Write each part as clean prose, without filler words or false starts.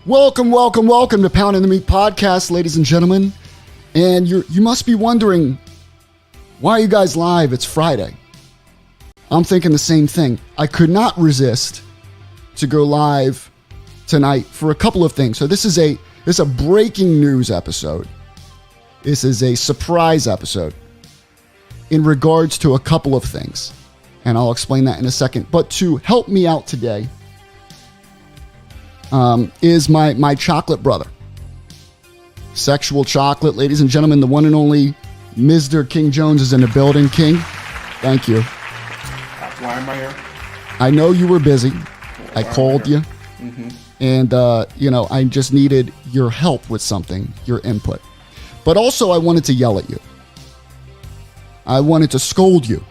Welcome to Pound in the Meat Podcast, ladies and gentlemen. And you must be wondering, why are you guys live? It's Friday. I'm thinking the same thing. I could not resist to go live tonight for a couple of things. So this is a breaking news episode. This is a surprise episode in regards to a couple of things. And I'll explain that in a second. But to help me out today is my chocolate brother. Sexual chocolate, ladies and gentlemen, the one and only Mr. King Jones is in the building. King, thank you. Why am I here? I know you were busy. I called you. Mm-hmm. And, I just needed your help with something, your input. But also I wanted to yell at you. I wanted to scold you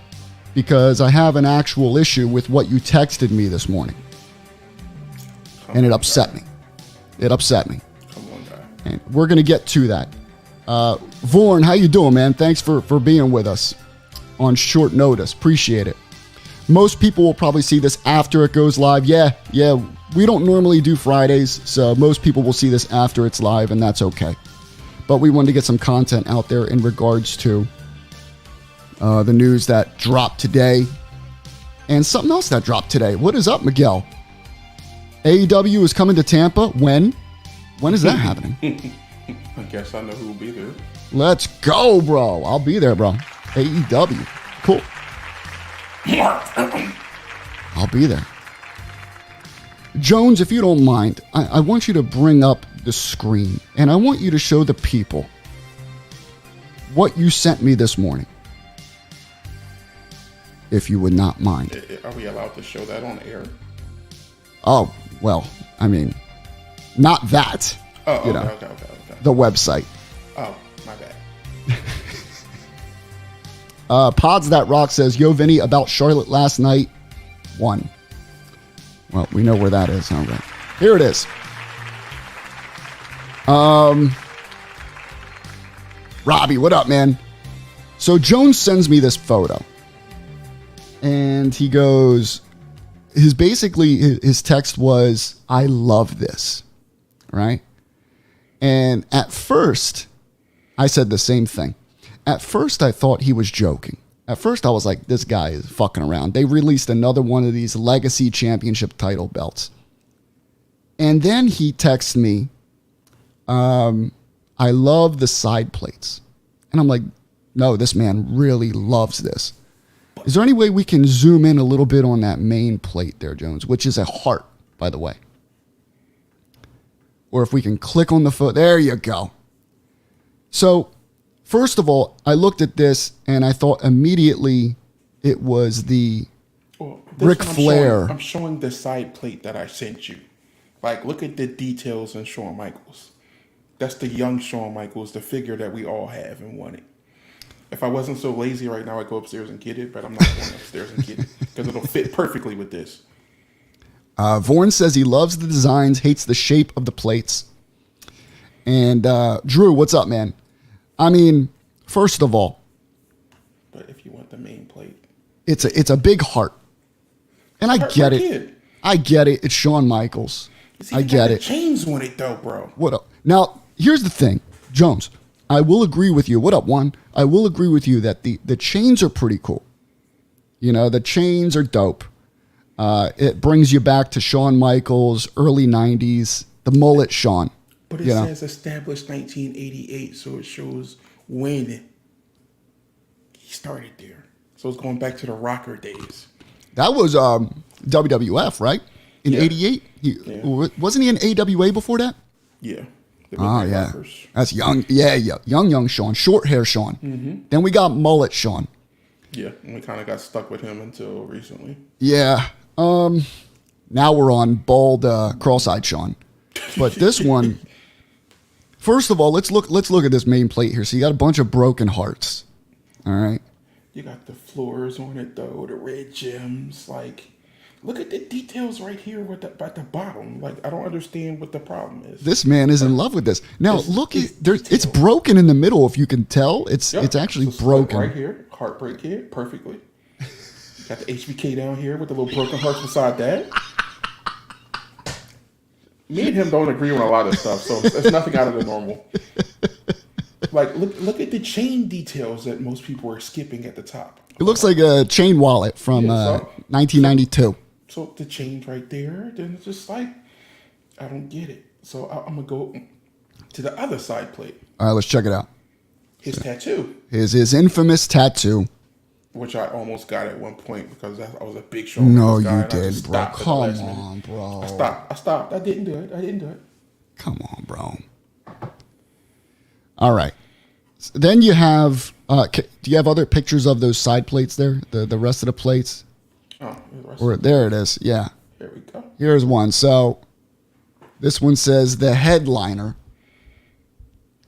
because I have an actual issue with what you texted me this morning. And it upset me. It upset me. Come on, guy. And we're going to get to that. Vorn, how you doing, man? Thanks for being with us on short notice. Appreciate it. Most people will probably see this after it goes live. Yeah, we don't normally do Fridays, so most people will see this after it's live, and that's okay. But we wanted to get some content out there in regards to the news that dropped today and something else that dropped today. What is up, Miguel? AEW is coming to Tampa. When? When is that happening? I guess I know who will be there. Let's go, bro. I'll be there, bro. AEW. Cool. I'll be there. Jones, if you don't mind, I want you to bring up the screen, and I want you to show the people what you sent me this morning, if you would not mind. Are we allowed to show that on air? Oh, well, I mean, not that. Oh, okay, okay. The website. Oh, my bad. Pods That Rock says, yo, Vinny, about Charlotte last night, won. Well, we know where that is, huh? Right. Here it is. Robbie, what up, man? So Jones sends me this photo. And he goes, his text was, I love this. Right? And at first, I said the same thing. At first, I thought he was joking. At first, I was like, this guy is fucking around. They released another one of these Legacy Championship title belts. And then he texted me, I love the side plates. And I'm like, no, this man really loves this. Is there any way we can zoom in a little bit on that main plate there, Jones, which is a heart, by the way? Or if we can click on the foot. There you go. So, first of all, I looked at this and I thought immediately it was the Ric Flair. I'm showing the side plate that I sent you. Like, look at the details in Shawn Michaels. That's the young Shawn Michaels, the figure that we all have and wanted. If I wasn't so lazy right now, I'd go upstairs and get it, but I'm not going upstairs and get it because it'll fit perfectly with this. Vorn says he loves the designs, hates the shape of the plates. And Drew, what's up, man? I mean, first of all, but if you want the main plate, it's a big heart, and I get it. I get it. It's Shawn Michaels. See, I get it. Chains on it though, bro. What up? Now, here's the thing, Jones. I will agree with you. What up, Juan? I will agree with you that the chains are pretty cool. You know, the chains are dope. It brings you back to Shawn Michaels, early 90s, the mullet Shawn. But it says established 1988, so it shows when he started there. So it's going back to the rocker days. That was WWF, right? In 88? Wasn't he in AWA before that? Yeah. Oh, yeah. Rockers. That's young. Yeah. Young Shawn. Short hair Shawn. Mm-hmm. Then we got mullet Shawn. Yeah, and we kind of got stuck with him until recently. Yeah. Now we're on bald, cross-eyed Shawn. But this one, first of all, let's look at this main plate here. So you got a bunch of broken hearts. All right. You got the floors on it though, the red gems. Like, look at the details right here at the bottom. Like, I don't understand what the problem is. This man is in love with this. Now look, it's broken in the middle. If you can tell, it's actually broken right here. Heartbreak here, perfectly. Got the HBK down here with the little broken hearts beside that. Me and him don't agree on a lot of stuff, so it's nothing out of the normal. Like, look at the chain details that most people are skipping at the top. It looks like a chain wallet from 1992. So the chain's right there. Then it's just like, I don't get it. So I'm going to go to the other side plate. All right, let's check it out. His tattoo. His infamous tattoo. Which I almost got at one point because I was a big Shawn No, guy. you did, bro. Come on, bro. I stopped. I didn't do it. Come on, bro. All right. Then you have, do you have other pictures of those side plates there? The rest of the plates? Oh, there it is. Yeah. Here we go. Here's one. So this one says the headliner.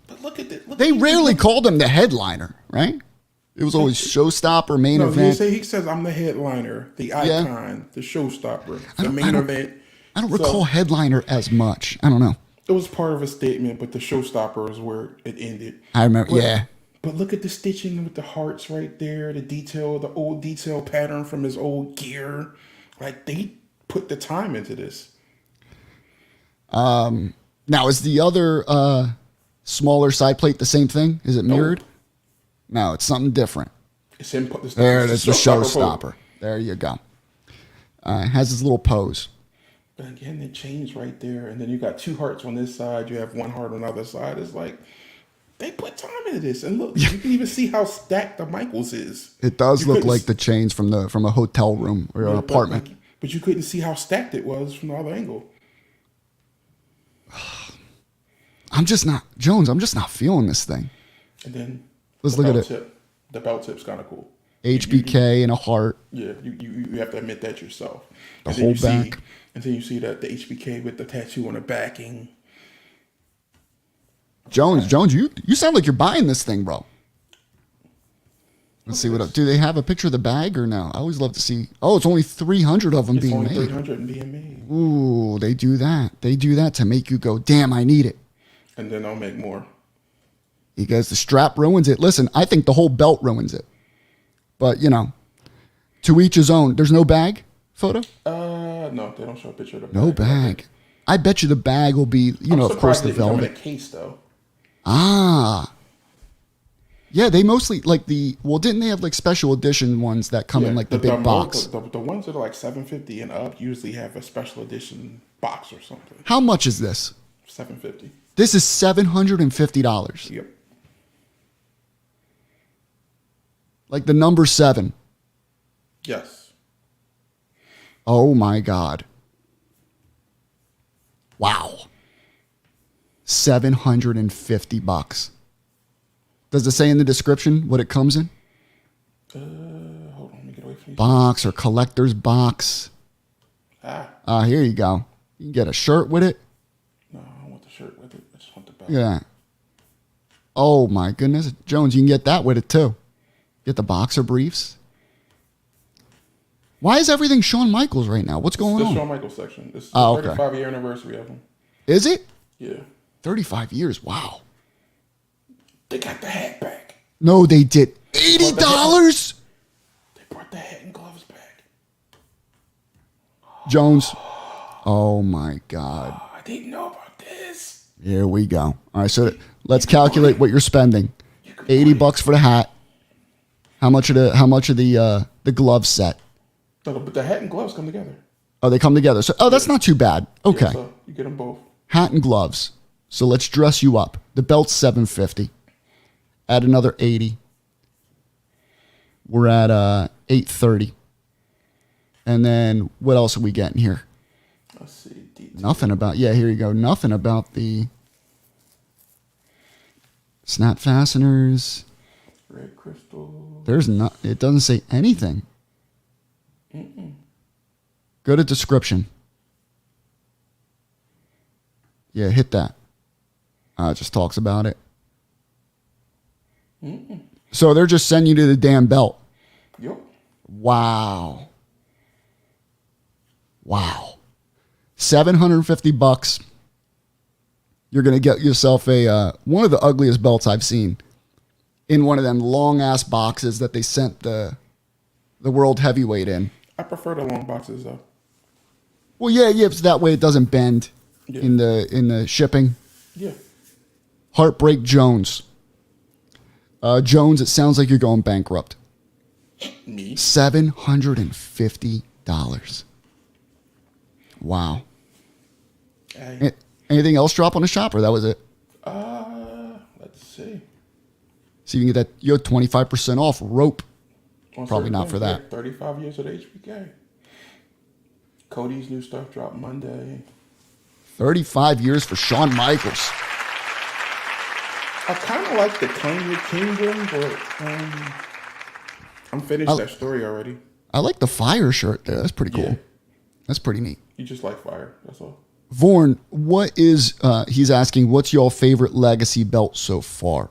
But look at this. They rarely called him the headliner, right? It was always showstopper, main event. He says, I'm the headliner, the icon, the showstopper, the main event. I don't recall headliner as much. I don't know. It was part of a statement, but the showstopper is where it ended. I remember, yeah. But look at the stitching with the hearts right there, the detail, the old detail pattern from his old gear. Like, they put the time into this. Now, is the other smaller side plate the same thing? Is it mirrored? No, it's something different. It's him. There it is, the showstopper. There you go. Has his little pose. But again, the chain's right there, and then you got two hearts on this side. You have one heart on the other side. It's like they put time into this, and look, you can even see how stacked the Michaels is. It does look like the chains from a hotel room or an apartment. But you couldn't see how stacked it was from the other angle. I'm just not feeling this thing. And then let's look at it. The belt tip's kind of cool. HBK and a heart. Yeah, you have to admit that yourself. The whole back. And then you see that the HBK with the tattoo on the backing. Jones, you sound like you're buying this thing, bro. Let's see what. Do they have a picture of the bag or no? I always love to see. Oh, it's only 300 of them being made. 300 being made. Ooh, they do that. They do that to make you go, damn, I need it. And then I'll make more. Because the strap ruins it. Listen, I think the whole belt ruins it. But, to each his own. There's no bag photo? No, they don't show a picture of the bag. No bag. I bet you the bag will be, of course, the velvet. Come in a case, though. Ah. Yeah, they mostly, didn't they have, special edition ones that come in, the big box? The ones that are, $750 and up usually have a special edition box or something. How much is this? $750. This is $750. Yep. Like the number 7. Yes. Oh my God. Wow. $750. Does it say in the description what it comes in? Hold on, let me get away from you. Box or collector's box. Here you go. You can get a shirt with it. No, I don't want the shirt with it. I just want the belt. Yeah. Oh my goodness. Jones, you can get that with it too. Get the boxer briefs. Why is everything Shawn Michaels right now? What's going on? The Shawn Michaels section. This is the 35-year anniversary of him. Is it? Yeah. 35 years. Wow. They got the hat back. No, they did. $80? They brought the hat and gloves back. Jones. Oh my God. I didn't know about this. Here we go. All right, so let's calculate what you're spending. $80 for the hat. How much of the glove set? No, but the hat and gloves come together. Oh, they come together. So, that's not too bad. Okay. Yeah, so you get them both. Hat and gloves. So let's dress you up. The belt's $750. Add another $80. We're at $830. And then what else are we getting here? Let's see. Detail. Nothing about. Yeah, here you go. Nothing about the snap fasteners. Red crystal. There's not. It doesn't say anything. Go to description. Yeah, hit that. It just talks about it. So they're just sending you to the damn belt. Yep. Wow. $750. You're gonna get yourself a one of the ugliest belts I've seen. In one of them long ass boxes that they sent the world heavyweight in. I prefer the long boxes though. Well, yeah, so that way it doesn't bend. Yeah. in the shipping. Yeah. Heartbreak Jones. Jones, it sounds like you're going bankrupt. Me. $750. Wow. Hey. Anything else drop on the shop, or that was it? Let's see. So you can get that. You have 25% off rope. On Probably certain not things, for that. yeah, 35 years at HBK. Cody's new stuff dropped Monday. 35 years for Shawn Michaels. I kind of like the Claim Your Kingdom, but I'm finished that story already. I like the fire shirt there. That's pretty cool. Yeah. That's pretty neat. You just like fire. That's all. Vorn, what is, he's asking, what's your favorite legacy belt so far?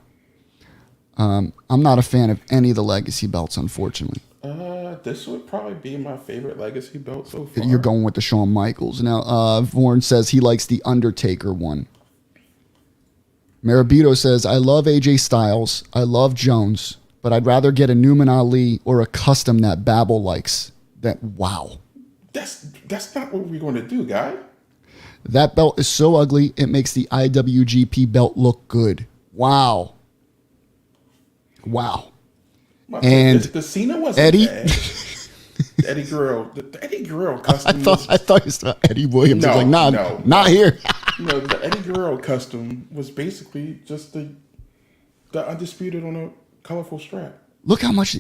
I'm not a fan of any of the legacy belts, unfortunately. This would probably be my favorite legacy belt so far. You're going with the Shawn Michaels. Now, Vorn says he likes the Undertaker one. Marabito says, I love AJ Styles. I love Jones, but I'd rather get a Newman Ali or a custom that Babel likes. Wow. That's not what we're going to do, guy. That belt is so ugly, it makes the IWGP belt look good. Wow. And the Cena wasn't Eddie? bad. Eddie Guerrero. The Eddie Guerrero custom. I thought you said Eddie Williams. I was like, not here. The Eddie Guerrero custom was basically just the Undisputed on a colorful strap. Look how much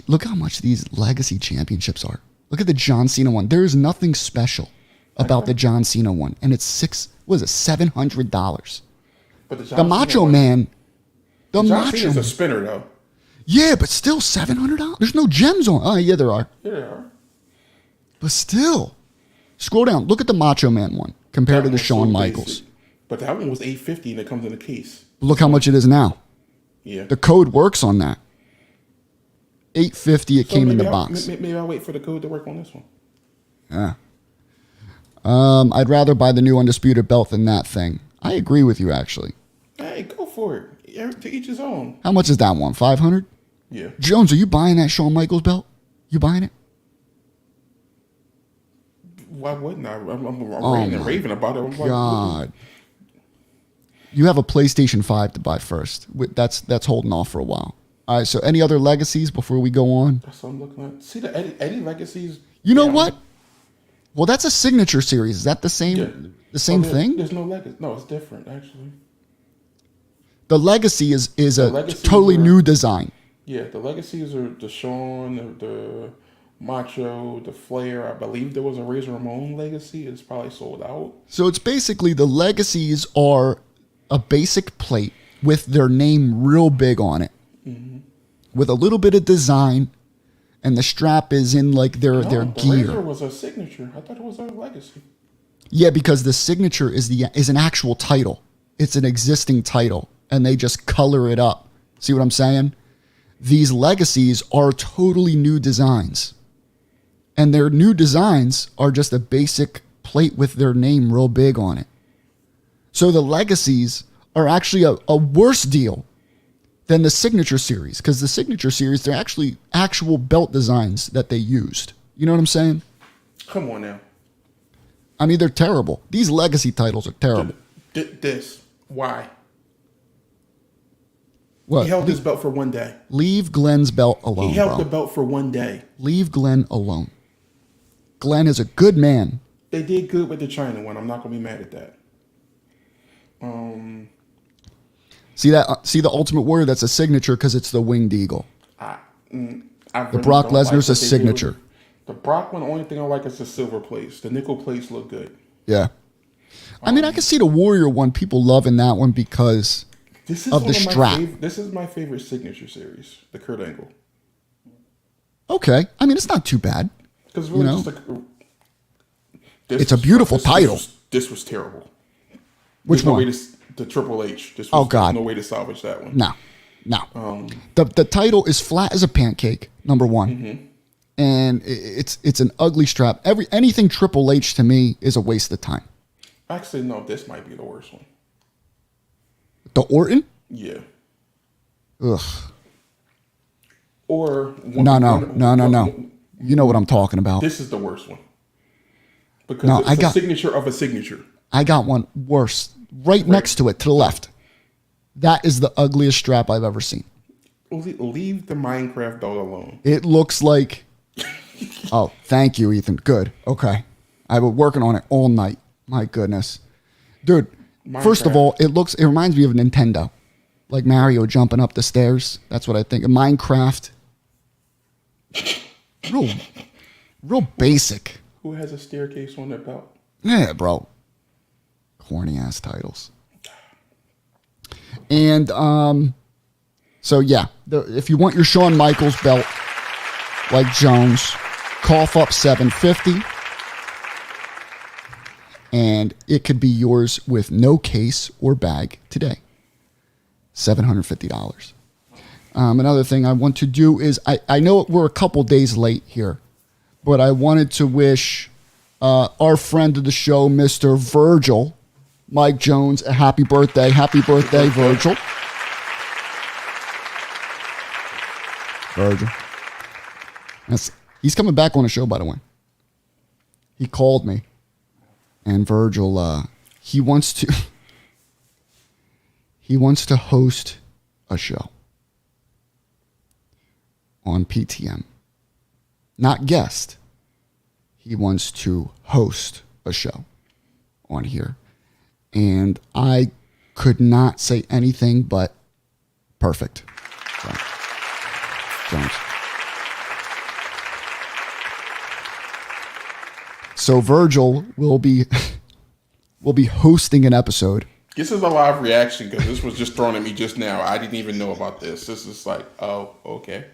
these legacy championships are. Look at the John Cena one. There is nothing special about the John Cena one. And it's $700. But the Macho Man. The John Macho Cena's Man. a spinner though. Yeah, but still $700. There's no gems on. Oh, yeah, there are. Yeah, there are. But still, scroll down. Look at the Macho Man one compared to the Shawn Michaels. But that one was $850 and it comes in a case. Look how much it is now. Yeah. The code works on that. $850. It came in the box. Maybe I'll wait for the code to work on this one. Yeah. I'd rather buy the new Undisputed belt than that thing. I agree with you, actually. Hey, go for it. To each his own. How much is that one? $500? Yeah. Jones, are you buying that Shawn Michaels belt? You buying it? Why wouldn't I? I'm ranting and raving about it. God. You have a PlayStation 5 to buy first. That's holding off for a while. All right, so any other legacies before we go on? That's what I'm looking at. See the Eddie legacies. You know what? Well, that's a signature series. Is that the same thing? There's no legacy. No, it's different actually. The legacy is a totally new design. Yeah, the legacies are the Shawn, the Macho, the Flair. I believe there was a Razor Ramon legacy. It's probably sold out. So it's basically the legacies are a basic plate with their name real big on it, with a little bit of design, and the strap is in like their gear. Razor was a signature. I thought it was a legacy. Yeah, because the signature is an actual title. It's an existing title, and they just color it up. See what I'm saying? These legacies are totally new designs. And their new designs are just a basic plate with their name real big on it. So the legacies are actually a worse deal than the signature series, because the signature series, they're actually actual belt designs that they used. You know what I'm saying? Come on now. I mean, they're terrible. These legacy titles are terrible. Why? What? He held his belt for one day. Leave Glenn's belt alone. He held the belt for one day. Leave Glenn alone. Glenn is a good man. They did good with the China one. I'm not going to be mad at that. See the Ultimate Warrior? That's a signature because it's the winged eagle. Really the Brock Lesnar's a signature. The Brock one, the only thing I like is the silver plates. The nickel plates look good. Yeah. I mean, I can see the Warrior one. People loving that one because of the strap. This is my favorite signature series, the Kurt Angle. Okay. I mean, it's not too bad. Because really, it's a beautiful title. This was terrible. Which one? The Triple H. God. No way to salvage that one. No. The title is flat as a pancake, number one. And it's an ugly strap. Anything Triple H to me is a waste of time. Actually, no, this might be the worst one. The Orton? Yeah. Ugh. Or No. You know what I'm talking about. This is the worst one. Because it's a signature of a signature. I got one worse, right next to it, to the left. That is the ugliest strap I've ever seen. Leave the Minecraft belt alone. It looks like... Oh, thank you, Ethan. Good. Okay. I've been working on it all night. My goodness. Dude, first of all, it reminds me of Nintendo. Like Mario jumping up the stairs. That's what I think. Minecraft. Real basic. Who has a staircase on their belt? Yeah, bro. Corny ass titles. And so yeah, if you want your Shawn Michaels belt like Jones, cough up 750 and it could be yours with no case or bag today. $750. Another thing I want to do is I know we're a couple days late here, but I wanted to wish our friend of the show, Mr. Virgil, Mike Jones, a happy birthday. Happy birthday, Virgil. Virgil. He's coming back on the show, by the way. He called me. And Virgil, he wants to host a show on PTM. Not guest. He wants to host a show on here. And I could not say anything but perfect. So, Jones. So Virgil will be hosting an episode. This is a live reaction because this was just thrown at me just now. I didn't even know about this. This is like, oh, okay.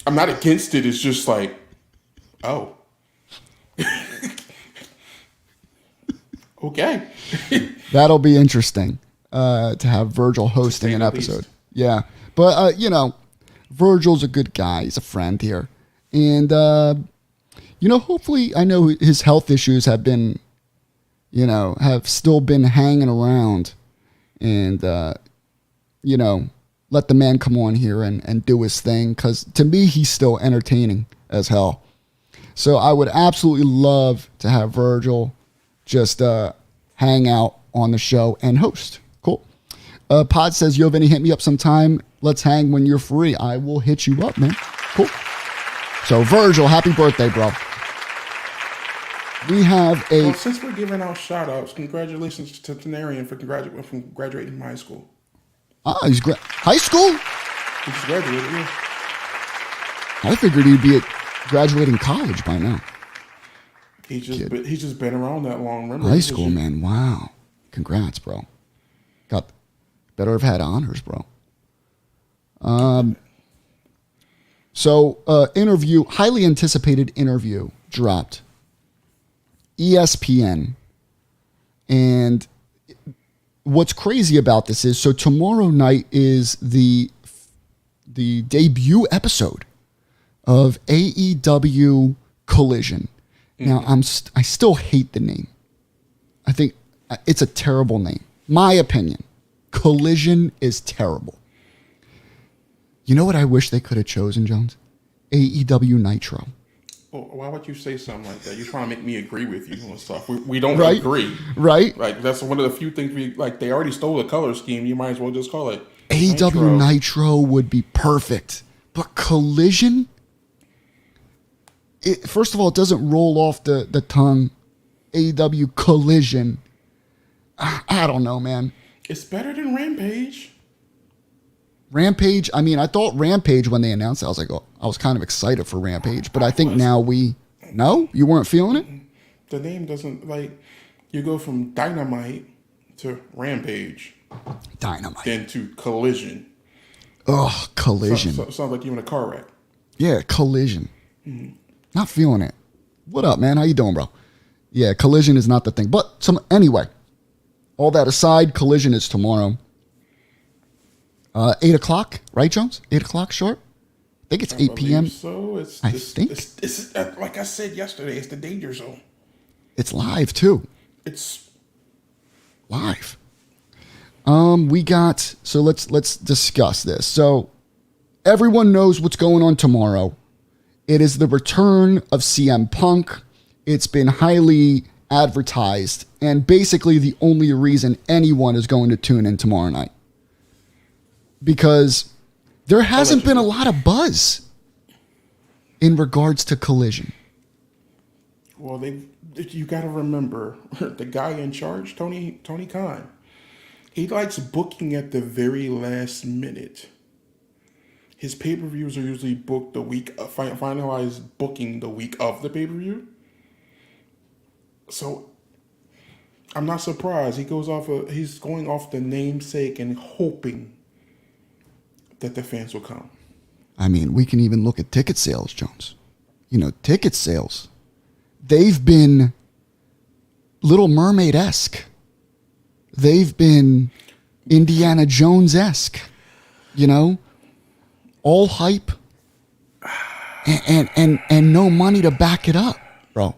I'm not against it. It's just like, oh. Okay. That'll be interesting to have Virgil hosting an episode. Yeah. But, Virgil's a good guy. He's a friend here. And, hopefully, I know his health issues have been, have still been hanging around. And, let the man come on here and do his thing. Because to me, he's still entertaining as hell. So I would absolutely love to have Virgil just hang out on the show and host. Cool. Pod says, yo, Vinny, hit me up sometime. Let's hang when you're free. I will hit you up, man. Cool. So, Virgil, happy birthday, bro. We have Well, since we're giving out shout-outs, congratulations to Tenarian for graduating from high school. He's high school? He just graduated, yeah. I figured he'd be at graduating college by now. He's just been around that long. Remember, high school, man. Wow. Congrats, bro. Better have had honors, bro. Interview, highly anticipated interview dropped. ESPN. And what's crazy about this is, so tomorrow night is the debut episode of AEW Collision. Now, I still hate the name. I think it's a terrible name. My opinion. Collision is terrible. You know what I wish they could have chosen, Jones? AEW Nitro. Well, why would you say something like that? You're trying to make me agree with you and stuff. We don't agree. Right? Like, that's one of the few things they already stole the color scheme. You might as well just call it AEW Nitro would be perfect. But Collision? First of all, it doesn't roll off the tongue. AEW Collision. I don't know, man. It's better than Rampage. Rampage. I mean, I thought Rampage when they announced it, I was like, I was kind of excited for Rampage, but I think now no, you weren't feeling it. The name doesn't you go from Dynamite to Rampage. Dynamite. Then to Collision. Ugh, Collision. Sounds like you in a car wreck. Yeah, Collision. Not feeling it. What up, man? How you doing, bro? Yeah, Collision is not the thing. But anyway, all that aside, Collision is tomorrow. 8 o'clock, right, Jones? 8 o'clock sharp? I think it's 8 p.m. So it's like I said yesterday, it's the danger zone. It's live too. It's live. So let's discuss this. So everyone knows what's going on tomorrow. It is the return of CM Punk. It's been highly advertised and basically the only reason anyone is going to tune in tomorrow night. Because there hasn't been a lot of buzz in regards to Collision. Well, you got to remember the guy in charge, Tony Khan. He likes booking at the very last minute. His pay-per-views are usually booked the week, finalized booking the week of the pay-per-view. So I'm not surprised. He's going off the namesake and hoping that the fans will come. I mean, we can even look at ticket sales, Jones. Ticket sales. They've been Little Mermaid-esque. They've been Indiana Jones-esque. All hype and no money to back it up, bro.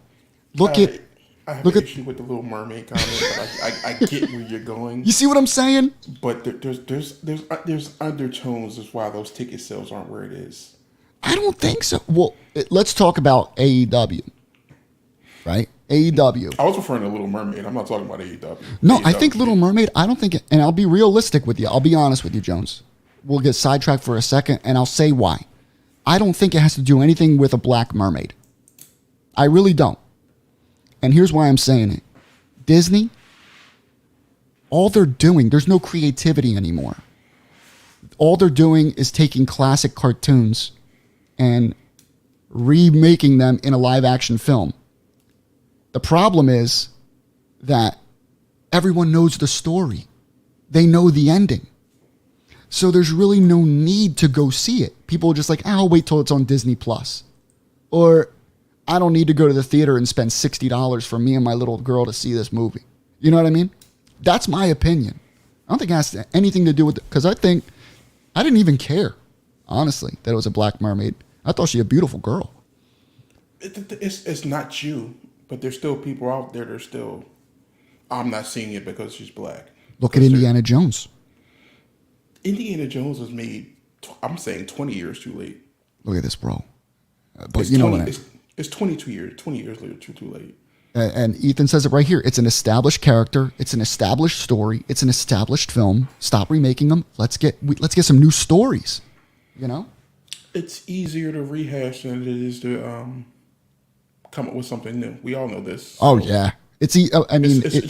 I have an issue with the Little Mermaid comment, but I get where you're going. You see what I'm saying? But there's undertones as why those ticket sales aren't where it is. I don't think so. Well, let's talk about AEW, right? AEW. I was referring to Little Mermaid. I'm not talking about AEW. No, AEW. I think Little Mermaid. I don't think, and I'll be realistic with you. I'll be honest with you, Jones. We'll get sidetracked for a second, and I'll say why. I don't think it has to do anything with a black mermaid. I really don't. And here's why I'm saying it. Disney, all they're doing, there's no creativity anymore. All they're doing is taking classic cartoons and remaking them in a live action film. The problem is that everyone knows the story. They know the ending. So there's really no need to go see it. People are just like, I'll wait till it's on Disney Plus. Or I don't need to go to the theater and spend $60 for me and my little girl to see this movie. You know what I mean? That's my opinion. I don't think it has anything to do with it. Because I didn't even care, honestly, that it was a black mermaid. I thought she was a beautiful girl. It's not you, but there's still people out there that are still, I'm not seeing it because she's black. Look at Indiana Jones. Indiana Jones was made, I'm saying 20 years too late. Look at this, bro. But you know what? It's 20 years later, too late. And Ethan says it right here. It's an established character. It's an established story. It's an established film. Stop remaking them. Let's get some new stories. It's easier to rehash than it is to come up with something new. We all know this. Oh yeah, it's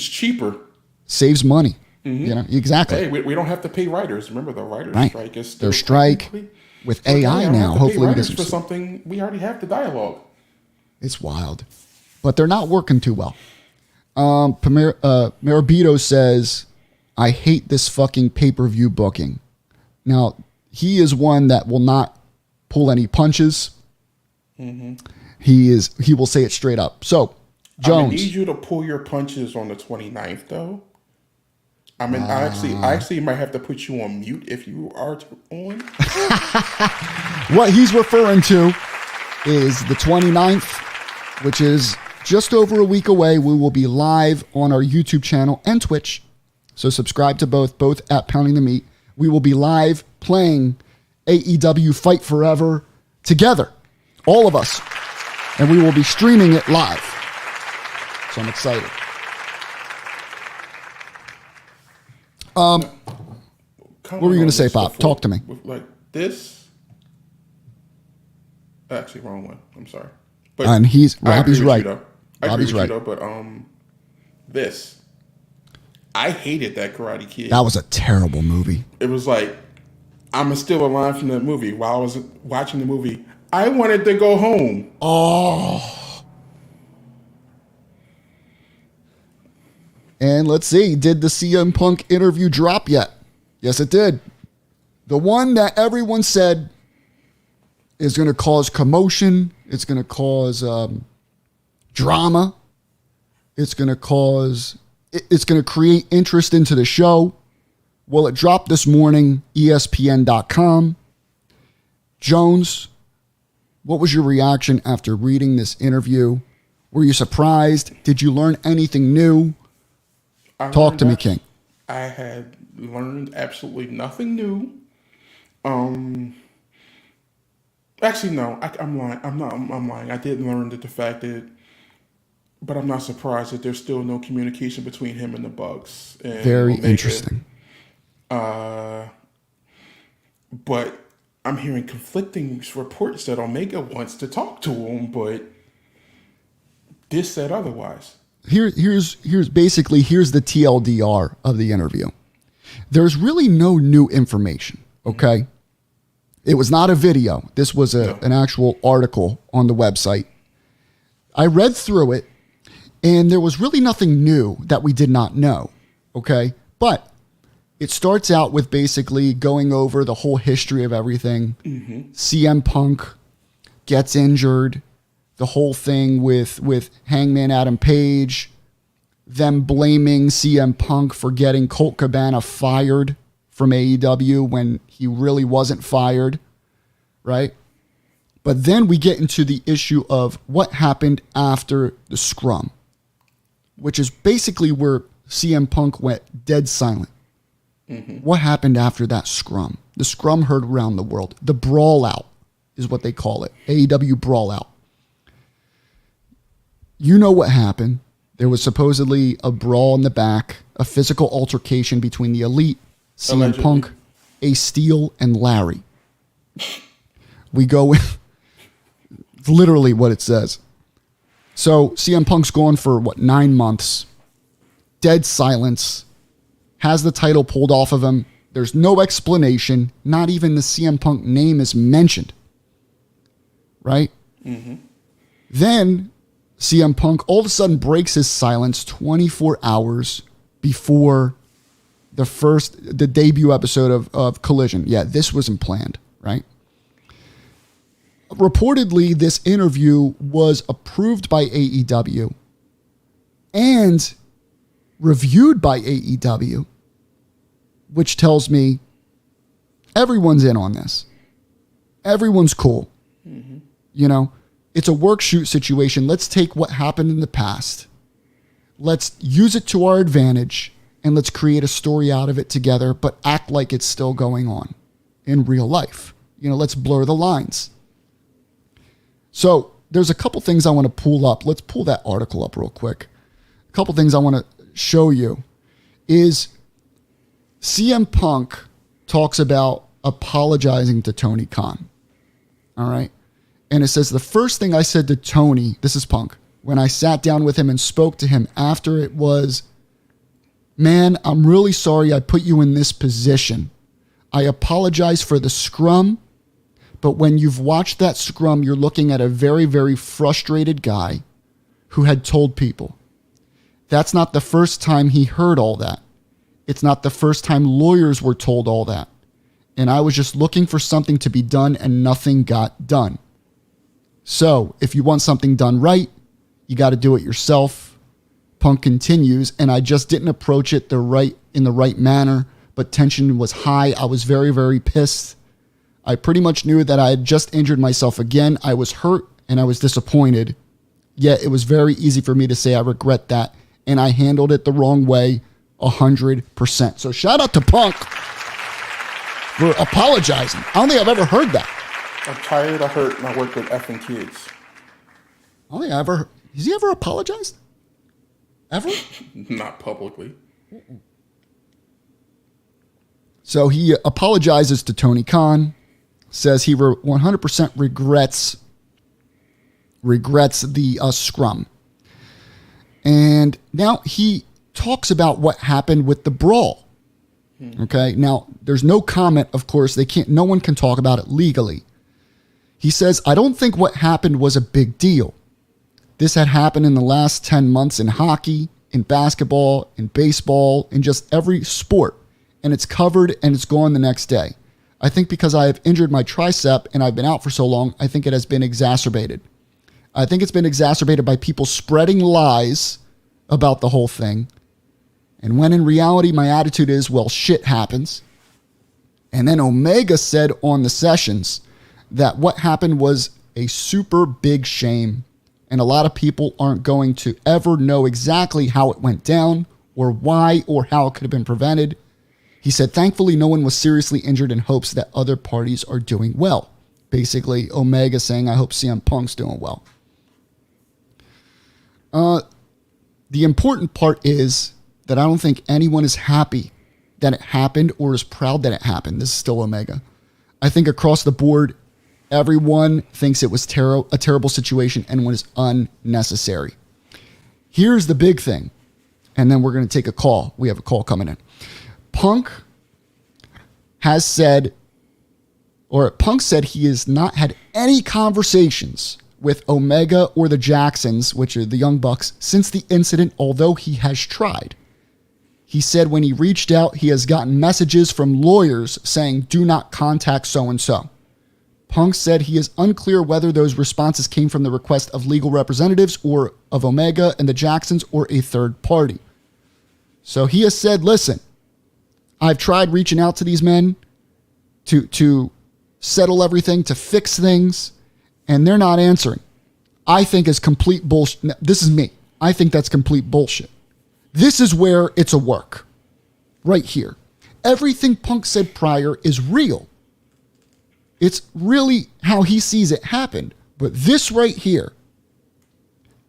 cheaper. Saves money. Mm-hmm. Exactly. Hey, we don't have to pay writers. Remember, the writers' strike is still their strike with AI now. Hopefully, we get some for something. We already have the dialogue. It's wild, but they're not working too well. Marabito says, "I hate this fucking pay-per-view booking." Now he is one that will not pull any punches. Mm-hmm. He will say it straight up. So, Jones, I need you to pull your punches on the 29th, though. I mean, I actually might have to put you on mute if you are on. What he's referring to is the 29th, which is just over a week away. We will be live on our YouTube channel and Twitch. So subscribe to both at Pounding the Meat. We will be live playing AEW Fight Forever together, all of us. And we will be streaming it live. So I'm excited. What were you going to say, Pop? Talk to me. Like this. Actually, wrong one. I'm sorry. But and Robbie's right. Robbie's right. But this. I hated that Karate Kid. That was a terrible movie. It was like, I'm still a line from the movie. While I was watching the movie, I wanted to go home. Oh. And let's see, did the CM Punk interview drop yet? Yes, it did. The one that everyone said is going to cause commotion. It's going to cause drama. It's going to create interest into the show. Well, it dropped this morning, ESPN.com. Jones, what was your reaction after reading this interview? Were you surprised? Did you learn anything new? Talk to me, King. I had learned absolutely nothing new. Actually, no, I'm lying. I'm lying. I did learn that the fact that But I'm not surprised that there's still no communication between him and the Bucks. And Very Omega. interesting. But I'm hearing conflicting reports that Omega wants to talk to him, but this said otherwise. Here's the TLDR of the interview. There's really no new information, okay? It was not a video. This was an actual article on the website. I read through it, and there was really nothing new that we did not know, okay? But it starts out with basically going over the whole history of everything. CM Punk gets injured, the whole thing with Hangman Adam Page, them blaming CM Punk for getting Colt Cabana fired from AEW when he really wasn't fired, right? But then we get into the issue of what happened after the scrum, which is basically where CM Punk went dead silent. What happened after that scrum? The scrum heard around the world. The brawl out is what they call it. AEW brawl out. You know what happened. There was supposedly a brawl in the back, a physical altercation between the Elite, CM Allegedly. Punk, Ace Steel, and Larry. We go with literally what it says. So CM Punk's gone for 9 months. Dead silence. Has the title pulled off of him. There's no explanation. Not even the CM Punk name is mentioned. Right? Then CM Punk all of a sudden breaks his silence 24 hours before the debut episode of Collision. Yeah, this wasn't planned, right? Reportedly, this interview was approved by AEW and reviewed by AEW, which tells me everyone's in on this. Everyone's cool. You know, it's a work shoot situation. Let's take what happened in the past. Let's use it to our advantage and let's create a story out of it together, but act like it's still going on in real life. You know, let's blur the lines. So there's a couple things I want to pull up. Let's pull that article up real quick. A couple things I want to show you is CM Punk talks about apologizing to Tony Khan. All right. And it says, the first thing I said to Tony, this is Punk, when I sat down with him and spoke to him after it was, man, I'm really sorry I put you in this position. I apologize for the scrum, but when you've watched that scrum, you're looking at a very, very frustrated guy who had told people. That's not the first time he heard all that. It's not the first time lawyers were told all that. And I was just looking for something to be done and nothing got done. So if you want something done right, you got to do it yourself. Punk continues, and I just didn't approach it in the right manner, but tension was high. I was very, very pissed. I pretty much knew that I had just injured myself again. I was hurt and I was disappointed. Yet it was very easy for me to say I regret that, and I handled it the wrong way 100%. So shout out to Punk for apologizing. I don't think I've ever heard that. I'm tired, I hurt, and I work with effing kids. I don't think I ever... Has he ever apologized? Ever? Not publicly. So he apologizes to Tony Khan, says he 100% regrets the scrum. And now he talks about what happened with the brawl. Okay, now there's no comment, of course. No one can talk about it legally. He says, I don't think what happened was a big deal. This had happened in the last 10 months in hockey, in basketball, in baseball, in just every sport. And it's covered and it's gone the next day. I think because I have injured my tricep and I've been out for so long, I think it has been exacerbated. I think it's been exacerbated by people spreading lies about the whole thing. And when in reality, my attitude is, well, shit happens. And then Omega said on the sessions that what happened was a super big shame. And a lot of people aren't going to ever know exactly how it went down or why or how it could have been prevented. He said, thankfully, no one was seriously injured in hopes that other parties are doing well. Basically, Omega saying, I hope CM Punk's doing well. The important part is that I don't think anyone is happy that it happened or is proud that it happened. This is still Omega. I think across the board, everyone thinks it was a terrible situation and was unnecessary. Here's the big thing, and then we're going to take a call. We have a call coming in. Punk said he has not had any conversations with Omega or the Jacksons, which are the Young Bucks, since the incident, although he has tried. He said when he reached out, he has gotten messages from lawyers saying, do not contact so-and-so. Punk said he is unclear whether those responses came from the request of legal representatives or of Omega and the Jacksons or a third party. So he has said, listen, I've tried reaching out to these men to settle everything, to fix things, and they're not answering. I think is complete bullshit. This is me. I think that's complete bullshit. This is where it's a work. Right here. Everything Punk said prior is real. It's really how he sees it happen. But this right here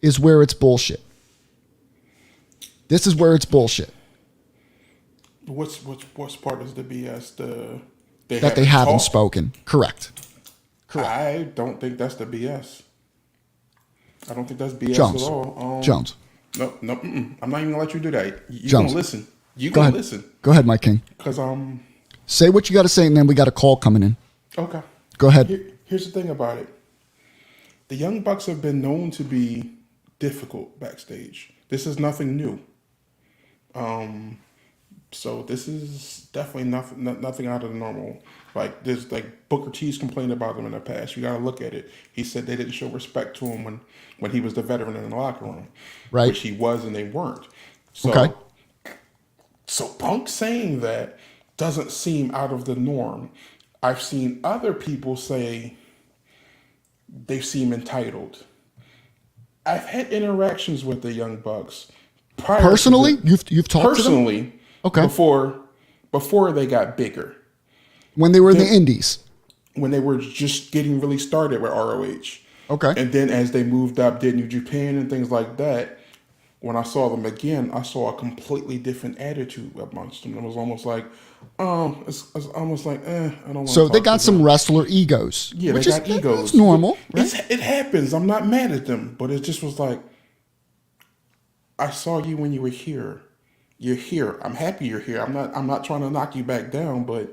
is where it's bullshit. This is where it's bullshit. What's part is the BS? That they haven't spoken. Correct. I don't think that's the BS. I don't think that's BS Jones. at all. Jones. No. I'm not even gonna let you do that. You Jones. gonna listen. You Go gonna ahead. listen. Go ahead, my king. Because Say what you got to say, and then we got a call coming in. Okay. Go ahead. Here's the thing about it. The Young Bucks have been known to be difficult backstage. This is nothing new. So this is definitely nothing out of the normal. Like there's like Booker T's complained about them in the past. You got to look at it. He said they didn't show respect to him when he was the veteran in the locker room, right? Which he was, and they weren't. So, okay. So Punk saying that doesn't seem out of the norm. I've seen other people say they seem entitled. I've had interactions with the Young Bucks personally. You've talked personally, to them? Okay. Before they got bigger. When they were in the Indies. When they were just getting really started with ROH. Okay. And then as they moved up, did New Japan and things like that, when I saw them again, I saw a completely different attitude amongst them. It was almost like, it's almost like, I don't want to. So they got some wrestler egos. Yeah, which they got egos. It's normal. Right? It happens. I'm not mad at them, but it just was like, I saw you when you were here. You're here. I'm happy you're here. I'm not trying to knock you back down, but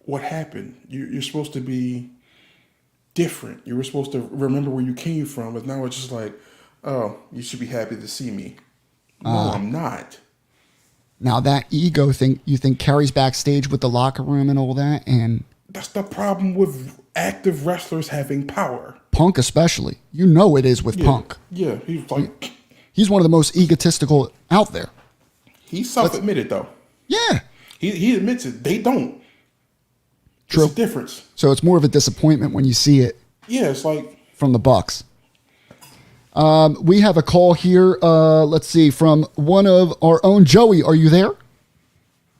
what happened? You're supposed to be different. You were supposed to remember where you came from, but now it's just like, oh, you should be happy to see me. No, I'm not. Now that ego thing, you think carries backstage with the locker room and all that, and that's the problem with active wrestlers having power. Punk especially. You know it is with Punk. Yeah, he's like he's one of the most egotistical out there. He's self-admitted though. Yeah. He admits it. They don't. True. It's a difference. So it's more of a disappointment when you see it. Yeah, it's like from the Bucks. We have a call here. Let's see, from one of our own. Joey, are you there?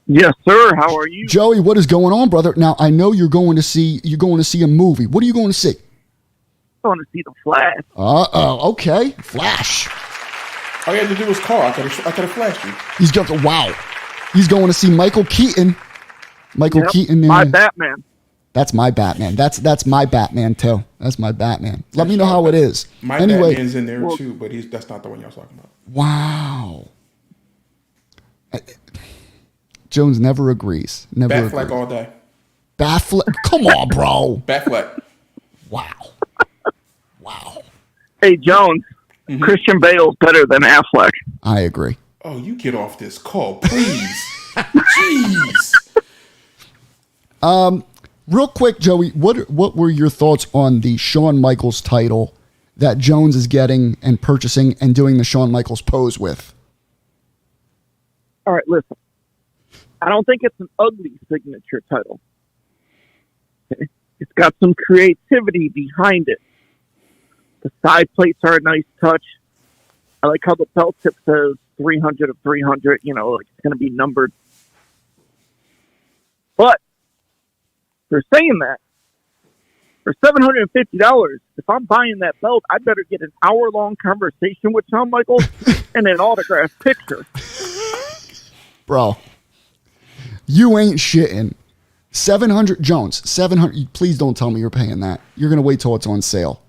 Yes, sir. How are you? Joey, what is going on, brother? Now I know you're going to see a movie. What are you going to see? I'm going to see The Flash. Okay. Flash. All you had to do was call. I could have flashed you. He's going to see Michael Keaton. Keaton. My Batman. That's my Batman. That's my Batman too. That's my Batman. Let me know how it is. My anyway, Batman's in there too, but that's not the one y'all talking about. Wow. Jones never agrees. Never Batfleck all day. Batfleck. Come on, bro. Batfleck. Wow. Hey, Jones. Mm-hmm. Christian Bale's better than Affleck. I agree. Oh, you get off this call, please. Jeez. Real quick, Joey, what were your thoughts on the Shawn Michaels title that Jones is getting and purchasing and doing the Shawn Michaels pose with? All right, listen. I don't think it's an ugly signature title. It's got some creativity behind it. The side plates are a nice touch. I like how the belt tip says 300 of 300, like it's going to be numbered. But for saying that, For $750, if I'm buying that belt, I better get an hour-long conversation with Shawn Michaels and an autographed picture. Bro, you ain't shitting. 700 Jones, 700. Please don't tell me you're paying that. You're gonna wait till it's on sale.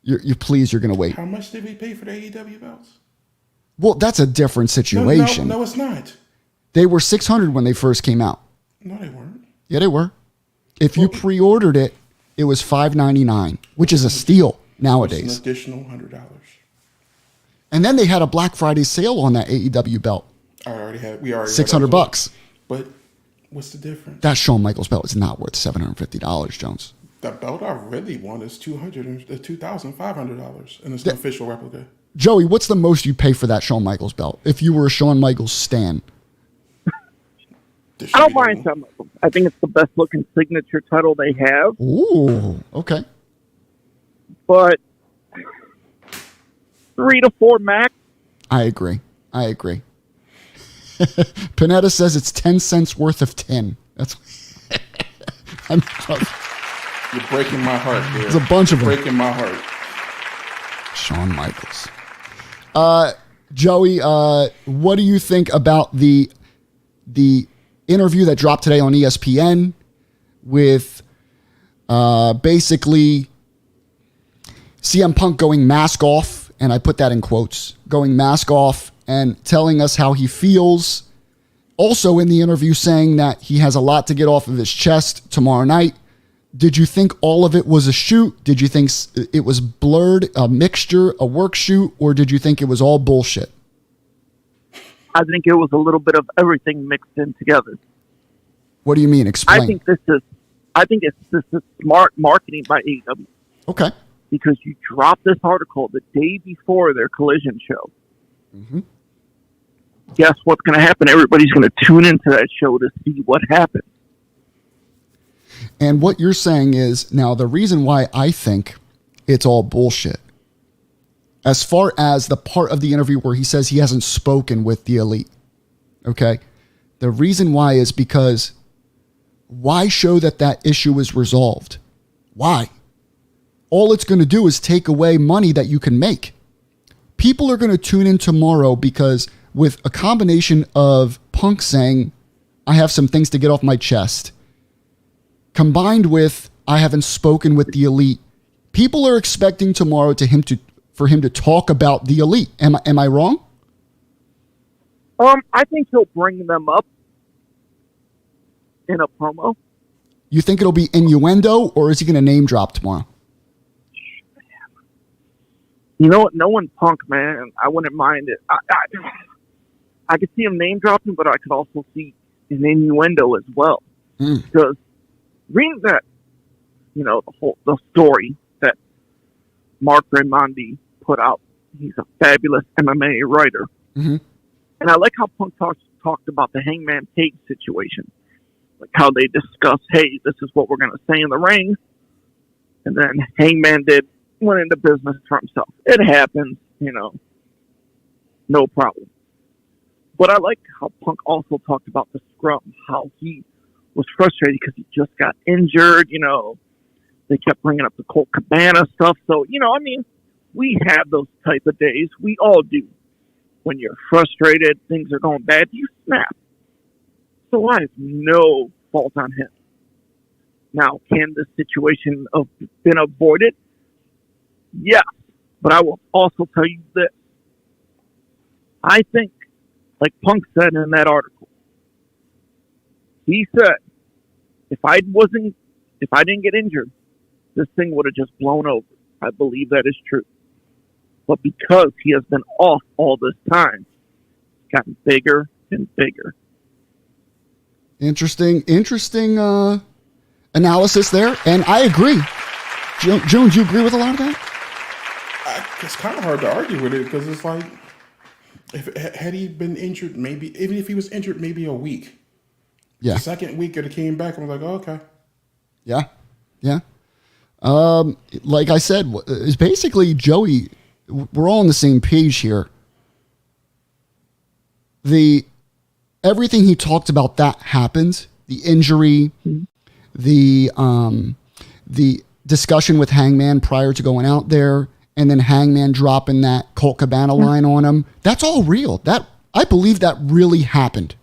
You're gonna wait. How much did we pay for the AEW belts? Well, that's a different situation. No, it's not. They were 600 when they first came out. No, they weren't. Yeah, they were. If you pre-ordered it, it was $599, which is a steal nowadays. An additional $100. And then they had a Black Friday sale on that AEW belt. We already $600. But what's the difference? That Shawn Michaels belt is not worth $750, Jones. The belt I really want is $2,500, and it's an official replica. Joey, what's the most you pay for that Shawn Michaels belt if you were a Shawn Michaels stan? I don't mind Shawn Michaels. I think it's the best looking signature title they have. Ooh, okay. But 3 to 4 max. I agree. Panetta says it's 10 cents worth of 10. That's. You're breaking my heart, dude. There's a bunch of them. Breaking my heart. Shawn Michaels. Joey, what do you think about the interview that dropped today on ESPN with basically CM Punk going mask off, and I put that in quotes, going mask off and telling us how he feels. Also in the interview saying that he has a lot to get off of his chest tomorrow night. Did you think all of it was a shoot? Did you think it was blurred, a mixture, a work shoot, or did you think it was all bullshit? I think it was a little bit of everything mixed in together. What do you mean? Explain. I think it's smart marketing by AEW. Okay. Because you dropped this article the day before their Collision show. Mm-hmm. Guess what's going to happen? Everybody's going to tune into that show to see what happened. And what you're saying is, now the reason why I think it's all bullshit, as far as the part of the interview where he says he hasn't spoken with the Elite, okay? The reason why is because why show that issue is resolved? Why? All it's going to do is take away money that you can make. People are going to tune in tomorrow because with a combination of Punk saying, I have some things to get off my chest, combined with I haven't spoken with the Elite, people are expecting tomorrow for him to talk about the Elite. Am I wrong? I think he'll bring them up in a promo. You think it'll be innuendo, or is he going to name drop tomorrow? You know what? Knowing Punk, man, I wouldn't mind it. I could see him name dropping, but I could also see an innuendo as well. Because reading that, the story that Mark Raimondi put out, he's a fabulous MMA writer. Mm-hmm. And I like how Punk talked about the Hangman Page situation. Like how they discussed, hey, this is what we're going to say in the ring. And then Hangman went into business for himself. It happens, no problem. But I like how Punk also talked about the scrum, how he was frustrated because he just got injured, They kept bringing up the Colt Cabana stuff. So, we have those type of days. We all do. When you're frustrated, things are going bad, you snap. So I have no fault on him. Now, can this situation have been avoided? Yes. But I will also tell you this. I think, like Punk said in that article, he said, if I didn't get injured, this thing would have just blown over. I believe that is true. But because he has been off all this time, it's gotten bigger and bigger. Interesting analysis there. And I agree. Jones, you agree with a lot of that? It's kind of hard to argue with it because it's like, had he been injured, maybe, even if he was injured, maybe a week. Yeah. The second week it came back, and I was like, oh, okay. Yeah. Yeah. Like I said, it's basically, Joey, we're all on the same page here. Everything he talked about that happened, the injury, the discussion with Hangman prior to going out there, and then Hangman dropping that Colt Cabana line on him, that's all real. I believe that really happened.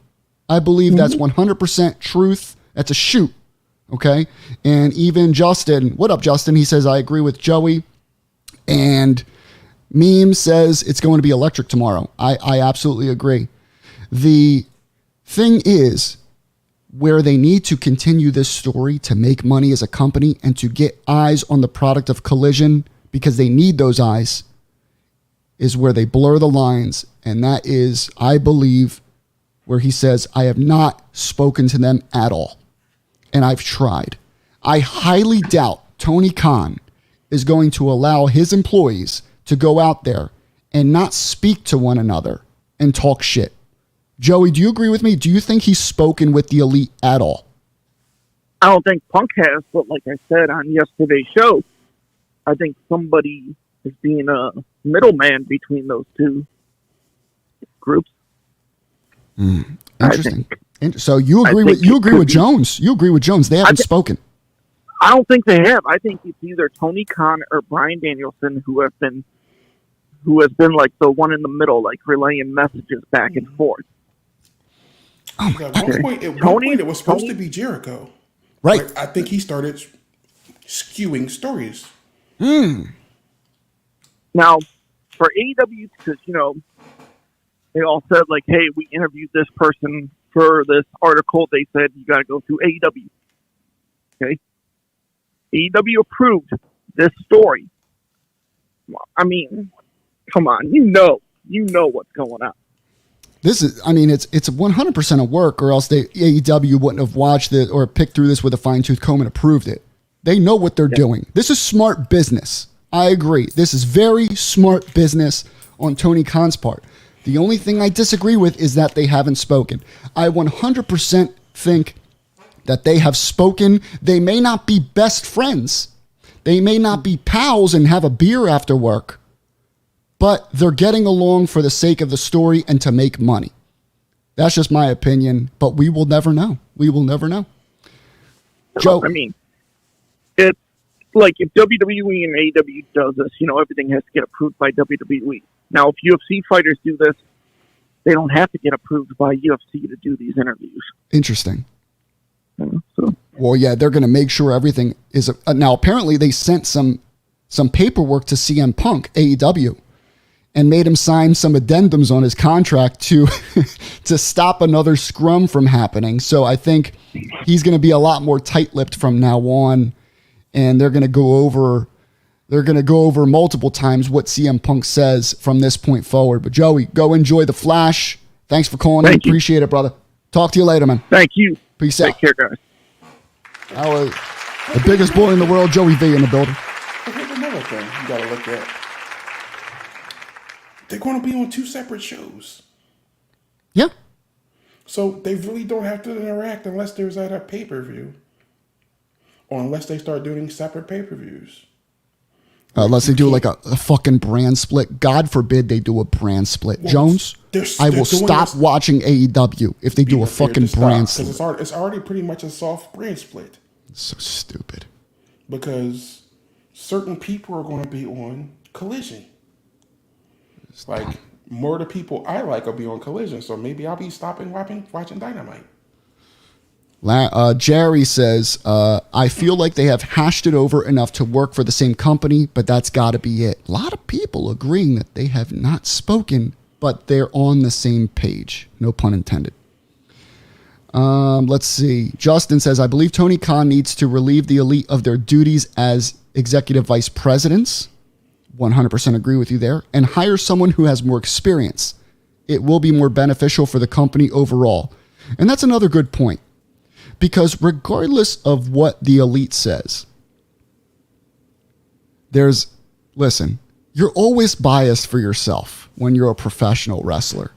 I believe that's 100% truth. That's a shoot. Okay. And even Justin, what up, Justin? He says, I agree with Joey. And Meme says it's going to be electric tomorrow. I absolutely agree. The thing is, where they need to continue this story to make money as a company and to get eyes on the product of Collision, because they need those eyes, is where they blur the lines. And that is, I believe, where he says, I have not spoken to them at all. And I've tried. I highly doubt Tony Khan is going to allow his employees to go out there and not speak to one another and talk shit. Joey, do you agree with me? Do you think he's spoken with the Elite at all? I don't think Punk has, but like I said on yesterday's show, I think somebody is being a middleman between those two groups. Interesting. So you agree with Jones? You agree with Jones? They haven't spoken. I don't think they have. I think it's either Tony Khan or Bryan Danielson who has been like the one in the middle, like relaying messages back and forth. At one point, it was supposed to be Jericho. Right. Like, I think he started skewing stories. Now, for AEW, because, they all said, like, hey, we interviewed this person for this article. They said, you got to go through AEW. Okay? AEW approved this story. I mean, come on. You know what's going on. This is, it's 100% a work, or else AEW wouldn't have watched it or picked through this with a fine-tooth comb and approved it. They know what they're doing. This is smart business. I agree. This is very smart business on Tony Khan's part. The only thing I disagree with is that they haven't spoken. I 100% think that they have spoken. They may not be best friends. They may not be pals and have a beer after work. But they're getting along for the sake of the story and to make money. That's just my opinion, but we will never know. We will never know. Joe, it's like if WWE and AEW does this, everything has to get approved by WWE. Now, if UFC fighters do this, they don't have to get approved by UFC to do these interviews. Interesting. So. Well, yeah, they're going to make sure everything is... now, apparently, they sent some paperwork to CM Punk, AEW, and made him sign some addendums on his contract to stop another scrum from happening. So I think he's going to be a lot more tight-lipped from now on, and they're going to go over multiple times what CM Punk says from this point forward. But Joey, go enjoy the Flash. Thanks for calling in. Appreciate it, brother. Talk to you later, man. Thank you. Peace out. Take care, guys. That was the biggest boy in the world, Joey V, in the building. Here's another thing you got to look at. They're going to be on two separate shows. Yeah. So they really don't have to interact unless there's at a pay-per-view. Or unless they start doing separate pay-per-views. Unless they do like a fucking brand split. God forbid they do a brand split. Well, Jones, I will stop watching AEW if they do a fucking brand split. Because it's already pretty much a soft brand split. It's so stupid. Because certain people are going to be on Collision. Like, more of the people I like will be on Collision, so maybe I'll be stopping watching Dynamite. Jerry says, I feel like they have hashed it over enough to work for the same company, but that's got to be it. A lot of people agreeing that they have not spoken, but they're on the same page. No pun intended. Let's see. Justin says, I believe Tony Khan needs to relieve the Elite of their duties as executive vice presidents. 100% agree with you there. And hire someone who has more experience. It will be more beneficial for the company overall. And that's another good point. Because regardless of what the Elite says, listen, you're always biased for yourself when you're a professional wrestler.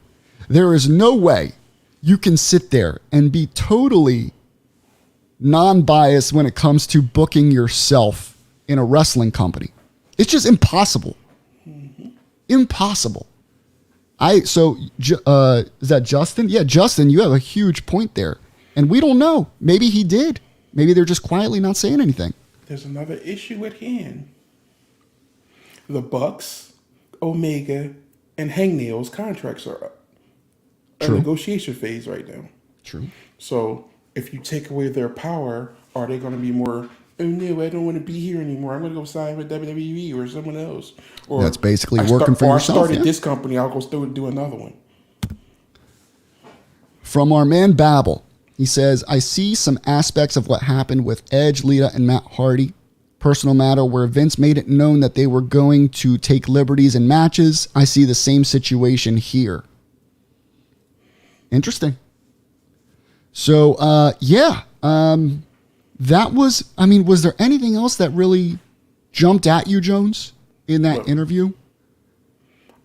There is no way you can sit there and be totally non-biased when it comes to booking yourself in a wrestling company. It's just impossible. Mm-hmm. Impossible. Is that Justin? Yeah, Justin, you have a huge point there. And we don't know. Maybe he did. Maybe they're just quietly not saying anything. there's another issue at hand. The Bucks, Omega, and Hangnail's contracts are up. A True. negotiation phase right now. True. So if you take away their power, are they going to be more? Oh no, I don't want to be here anymore. I'm going to go sign with WWE or someone else. Or That's basically working for yourself. I started this company. I'll go still do another one. From our man Babel, he says, I see some aspects of what happened with Edge, Lita, and Matt Hardy. Personal matter where Vince made it known that they were going to take liberties in matches. I see the same situation here. Interesting. So, that was, was there anything else that really jumped at you, Jones, in that interview?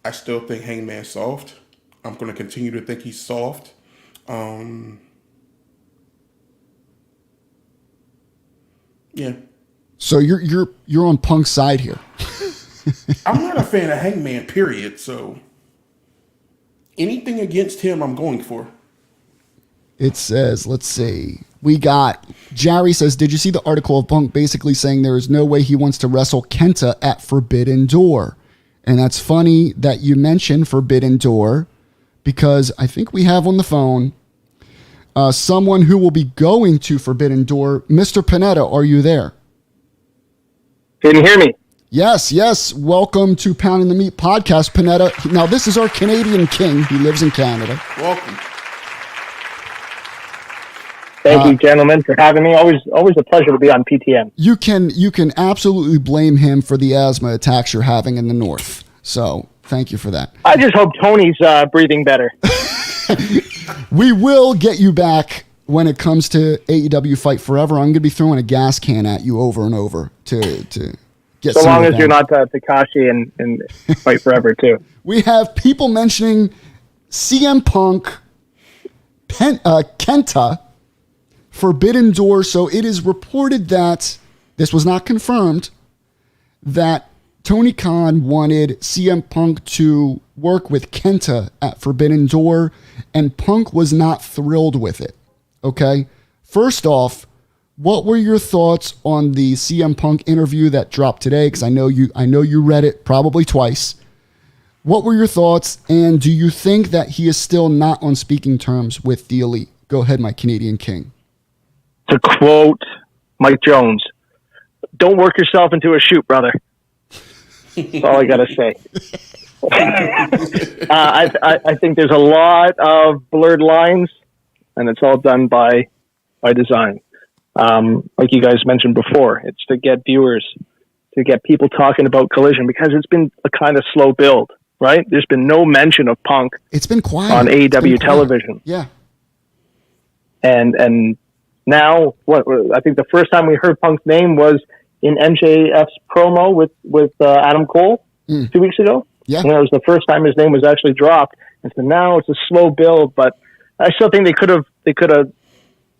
I still think Hangman's soft. I'm going to continue to think he's soft. Yeah. So you're on Punk's side here. I'm not a fan of Hangman, period. So anything against him, I'm going for. It says, let's see. We got, Jerry says, did you see the article of Punk basically saying there is no way he wants to wrestle Kenta at Forbidden Door? And that's funny that you mentioned Forbidden Door because I think we have on the phone someone who will be going to Forbidden Door. Mr. Panetta, are you there? Can you hear me? Yes. Welcome to Pounding the Meat podcast, Panetta. Now, this is our Canadian king. He lives in Canada. Welcome. Thank you, gentlemen, for having me. Always a pleasure to be on PTM. You can absolutely blame him for the asthma attacks you're having in the north. So thank you for that. I just hope Tony's breathing better. We will get you back when it comes to AEW Fight Forever. I'm going to be throwing a gas can at you over and over to get. So long as you're not Takashi and Fight Forever too. We have people mentioning CM Punk, Kenta, Forbidden Door. So it is reported that this was not confirmed that Tony Khan wanted CM Punk to work with Kenta at Forbidden Door, and Punk was not thrilled with it. Okay. First off, what were your thoughts on the CM Punk interview that dropped today? Because I know you read it probably twice. What were your thoughts, and do you think that he is still not on speaking terms with the Elite? Go ahead, my Canadian king. To quote Mike Jones, "Don't work yourself into a shoot, brother." That's all I got to say. I think there's a lot of blurred lines, and it's all done by design. Like you guys mentioned before, it's to get viewers, to get people talking about Collision, because it's been a kind of slow build, right? There's been no mention of Punk. It's been quiet on AEW television. Yeah. And now, I think the first time we heard Punk's name was in MJF's promo with Adam Cole 2 weeks ago. Yeah. And that was the first time his name was actually dropped. And so now it's a slow build, but I still think they could have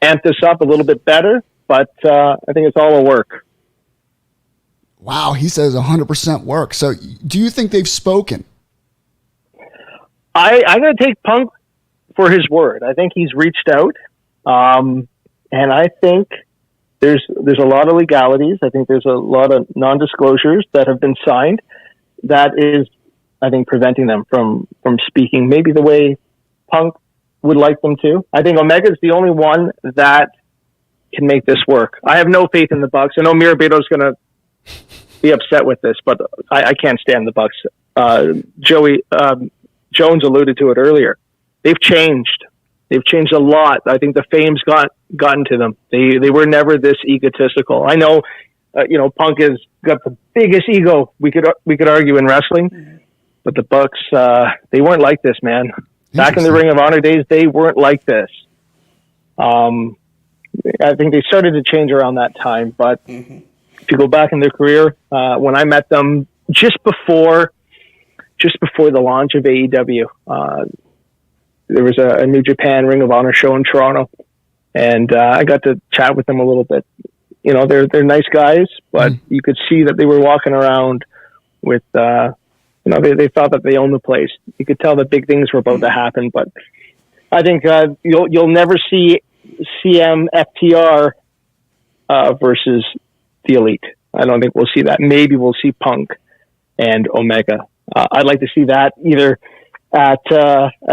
amped this up a little bit better, but I think it's all a work. Wow, he says 100% work. So do you think they've spoken? I'm going to take Punk for his word. I think he's reached out, and I think there's a lot of legalities. I think there's a lot of non-disclosures that have been signed that is, I think, preventing them from speaking maybe the way Punk would like them to. I think Omega's the only one that can make this work. I have no faith in the Bucks. I know Mirabito's going to be upset with this, but I can't stand the Bucks. Jones alluded to it earlier. They've changed. They've changed a lot. I think the fame's gotten to them. They were never this egotistical. I know, Punk has got the biggest ego we could argue in wrestling, but the Bucks, they weren't like this, man. Back in the Ring of Honor days, they weren't like this. I think they started to change around that time, but if you go back in their career, when I met them just before the launch of AEW, there was a New Japan Ring of Honor show in Toronto, and I got to chat with them a little bit. You know, they're nice guys, but you could see that they were walking around with, they thought that they owned the place. You could tell that big things were about to happen, but I think you'll never see CM FTR versus the Elite. I don't think we'll see that. Maybe we'll see Punk and Omega. I'd like to see that either at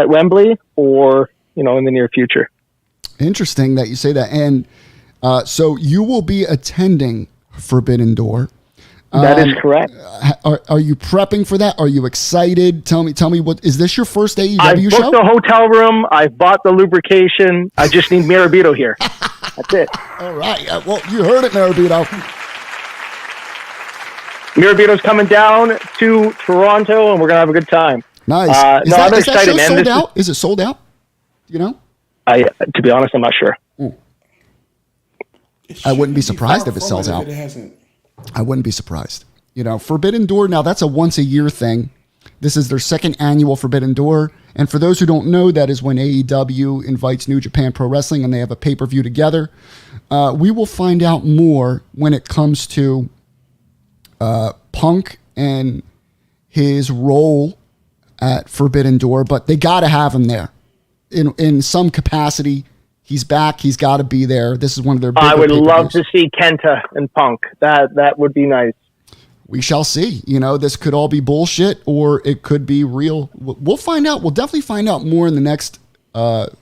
Wembley or, in the near future. Interesting that you say that. And so you will be attending Forbidden Door. That is correct. Are you prepping for that? Are you excited? Tell me what is this your first AEW I've show? booked the hotel room. I've bought the lubrication. I just need Maribito here. That's it. All right. Well, you heard it, Maribito. Maribito's coming down to Toronto, and we're gonna have a good time. Nice. I'm excited, that show man. sold out? Is it sold out? To be honest, I'm not sure. I wouldn't be surprised if it sells out. It hasn't. I wouldn't be surprised. Forbidden Door, now that's a once a year thing. This is their second annual Forbidden Door. And for those who don't know, that is when AEW invites New Japan Pro Wrestling and they have a pay-per-view together. We will find out more when it comes to Punk and his role at Forbidden Door, but they got to have him there in some capacity. He's back. He's got to be there. This is one of their bigger I would pay-per-views. love to see Kenta and Punk. That would be nice. We shall see. This could all be bullshit or it could be real. We'll find out. We'll definitely find out more in the next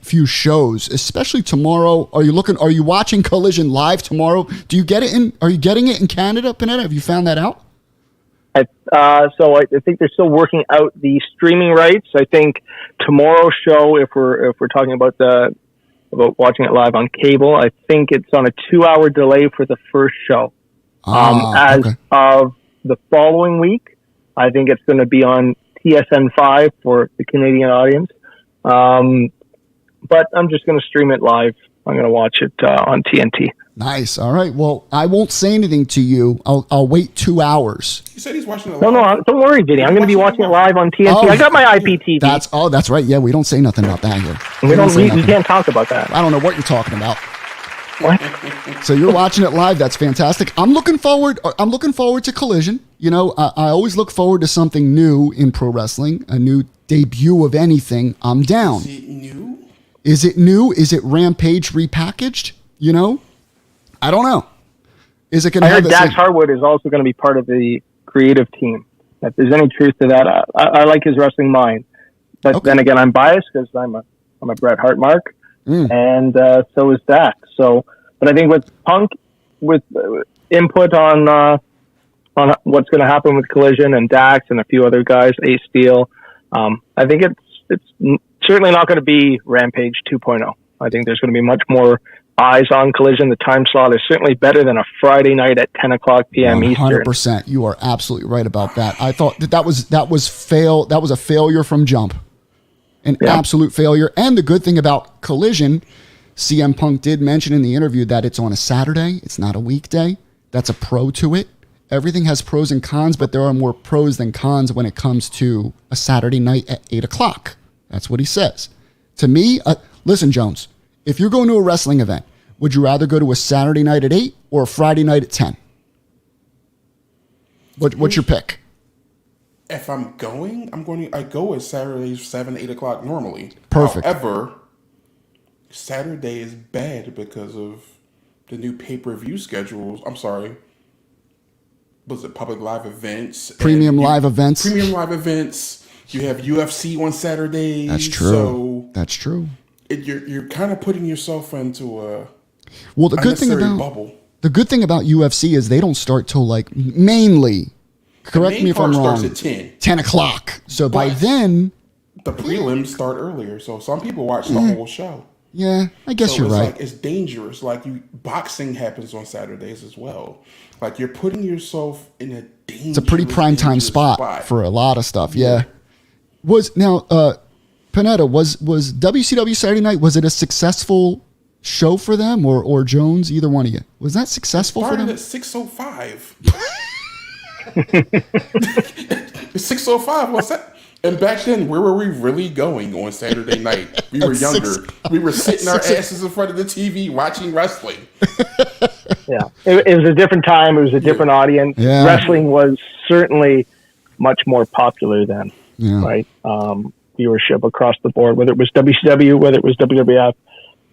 few shows, especially tomorrow. Are you watching Collision live tomorrow? Do you get it are you getting it in Canada, Panetta? Have you found that out? So I think they're still working out the streaming rights. I think tomorrow's show, if we're talking about watching it live on cable, I think it's on a 2-hour delay for the first show. As of the following week, I think it's going to be on TSN5 for the Canadian audience. But I'm just going to stream it live. I'm going to watch it on TNT. Nice. All right. Well, I won't say anything to you. I'll wait 2 hours. He said he's watching it live. No, don't worry, Vinny. I'm going to be watching it live on TNT. I got my IPTV. That's right. Yeah, we don't say nothing about that here. We can't talk about that. I don't know what you're talking about. What? So you're watching it live. That's fantastic. I'm looking forward to Collision. I always look forward to something new in pro wrestling, a new debut of anything. I'm down. Is it new? Is it new? Is it Rampage repackaged? I don't know. Is it going to have I heard Dax Harwood is also going to be part of the creative team. If there's any truth to that, I like his wrestling mind. But then again, I'm biased because I'm a Bret Hart mark, and so is Dax. But I think with Punk, with input on what's going to happen with Collision and Dax and a few other guys, Ace Steel, I think it's certainly not going to be Rampage 2.0. I think there's going to be much more eyes on Collision. The time slot is certainly better than a Friday night at 10 o'clock p.m. 100%. Eastern. 100%. You are absolutely right about that. I thought that was a failure from jump. An absolute failure. And the good thing about Collision, CM Punk did mention in the interview that it's on a Saturday. It's not a weekday. That's a pro to it. Everything has pros and cons, but there are more pros than cons when it comes to a Saturday night at 8 o'clock. That's what he says. To me, listen, Jones, if you're going to a wrestling event, would you rather go to a Saturday night at 8 or a Friday night at 10? What's your pick? If I'm going, I go at Saturdays 7, 8 o'clock normally. Perfect. However, Saturday is bad because of the new pay-per-view schedules. I'm sorry. Was it public live events? Premium live events. Premium live events. You have UFC on Saturdays. That's true. So that's true. You're kind of putting yourself into a the good thing about bubble. The good thing about UFC is they don't start till mainly. Correct me if I'm wrong. Starts at 10 o'clock. So by then, the prelims start earlier. So some people watch the whole show. Yeah, I guess you're right. It's dangerous. Boxing happens on Saturdays as well. You're putting yourself in a dangerous. It's a pretty prime time spot for a lot of stuff. Yeah. Panetta, was WCW Saturday Night, was it a successful show for them or Jones, either one of you? Was that successful for them? It started at 6:05. It's 6:05. What's that? And back then, where were we really going on Saturday night? We were younger. We were sitting our asses in front of the TV watching wrestling. Yeah. It was a different time. It was a different audience. Yeah. Wrestling was certainly much more popular then, right? Viewership across the board, whether it was WCW, whether it was WWF.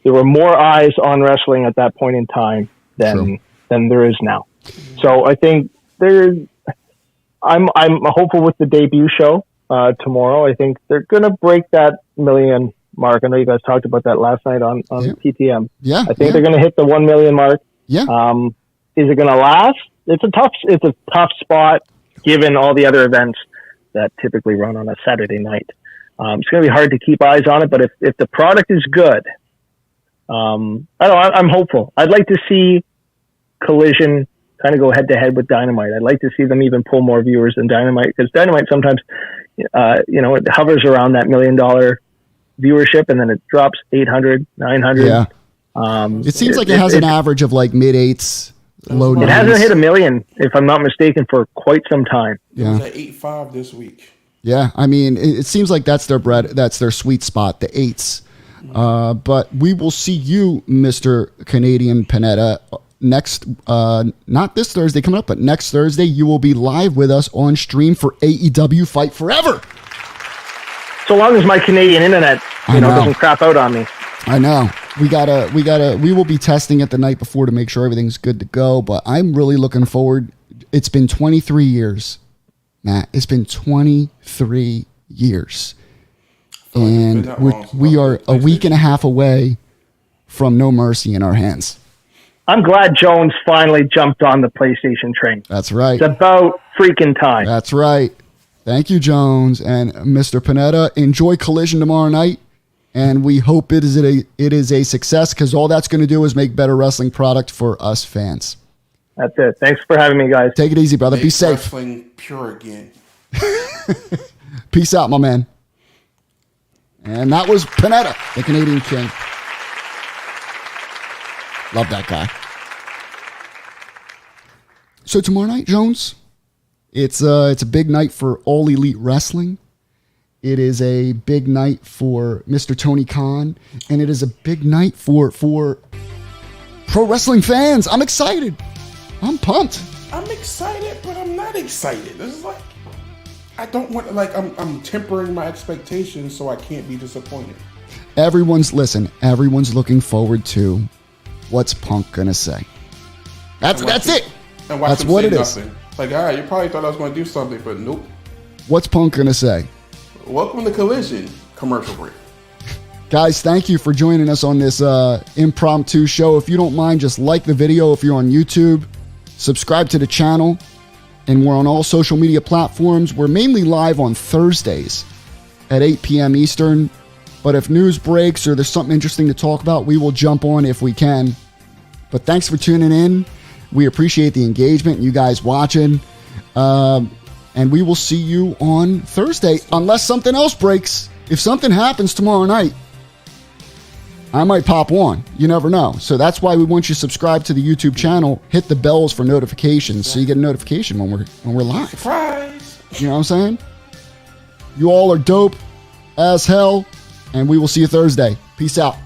There were more eyes on wrestling at that point in time than there is now. So I think I'm hopeful with the debut show tomorrow. I think they're going to break that million mark. I know you guys talked about that last night on PTM. Yeah. I think they're going to hit the 1 million mark. Yeah. Is it going to last? It's a tough spot given all the other events that typically run on a Saturday night. It's going to be hard to keep eyes on it, but if the product is good, I don't know, I'm hopeful. I'd like to see Collision kind of go head to head with Dynamite. I'd like to see them even pull more viewers than Dynamite, because Dynamite sometimes, it hovers around that $1 million viewership and then it drops 800, 900. Yeah. It seems like it has an average of like mid eights, low nines. It hasn't hit $1 million, if I'm not mistaken, for quite some time. Yeah. It was at 8.5 this week. Yeah. I mean, it seems like that's their bread. That's their sweet spot, the eights. But we will see you, Mr. Canadian Panetta, next, not this Thursday coming up, but next Thursday, you will be live with us on stream for AEW Fight Forever. So long as my Canadian internet, doesn't crap out on me. I know. We will be testing it the night before to make sure everything's good to go, but I'm really looking forward. It's been 23 years, Matt. It's been 23 years. And we are a week and a half away from No Mercy in our hands. I'm glad Jones finally jumped on the PlayStation train. That's right. It's about freaking time. That's right. Thank you, Jones. And Mr. Panetta, enjoy Collision tomorrow night. And we hope it is a success, because all that's going to do is make better wrestling product for us fans. That's it. Thanks for having me, guys. Take it easy, brother. Be safe. Wrestling pure again. Peace out, my man. And that was Panetta, the Canadian King. Love that guy. So tomorrow night, Jones, it's a big night for All Elite Wrestling. It is a big night for Mr. Tony Khan, and it is a big night for pro wrestling fans. I'm excited. I'm pumped. I'm excited, but I'm not excited. This is like, I don't want, I'm tempering my expectations so I can't be disappointed. Everyone's looking forward to what's Punk gonna say. That's it. That's what it is. Like, all right, you probably thought I was going to do something, but nope. What's Punk gonna say? Welcome to Collision. Commercial break. Guys, thank you for joining us on this impromptu show. If you don't mind, just like the video if you're on YouTube. Subscribe to the channel. And we're on all social media platforms. We're mainly live on Thursdays at 8 p.m. Eastern. But if news breaks or there's something interesting to talk about, we will jump on if we can. But thanks for tuning in. We appreciate the engagement, you guys watching. And we will see you on Thursday, unless something else breaks. If something happens tomorrow night, I might pop on. You never know. So that's why we want you to subscribe to the YouTube channel. Hit the bells for notifications so you get a notification when we're live. Surprise! You know what I'm saying? You all are dope as hell, and we will see you Thursday. Peace out.